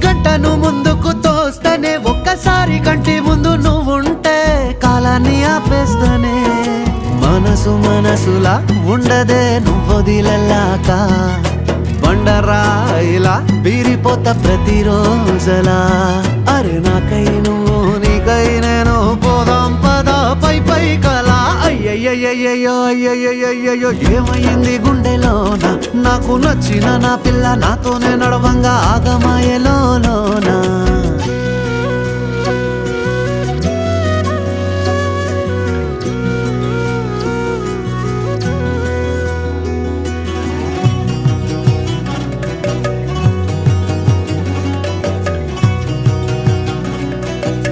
గంటను ముందుకు తోస్తనే ఒక్కసారి కంటి ముందు నువ్వుంటే కాలాన్ని ఆపేస్తనే మనసులా ఉండదే నువ్వొదిలెల్లాక బండరాయిలా బీరిపోత ప్రతిరోజలా అరే నాకై నువ్వు నీకై నేను పోదాం పదా పై కలా అయ్యయ్యయ్యో అయ్యయ్యయ్యో ఏమైంది గుండెలోన నాకు నచ్చిన నా పిల్ల నాతోనే నడవంగా ఆగమాయలోనా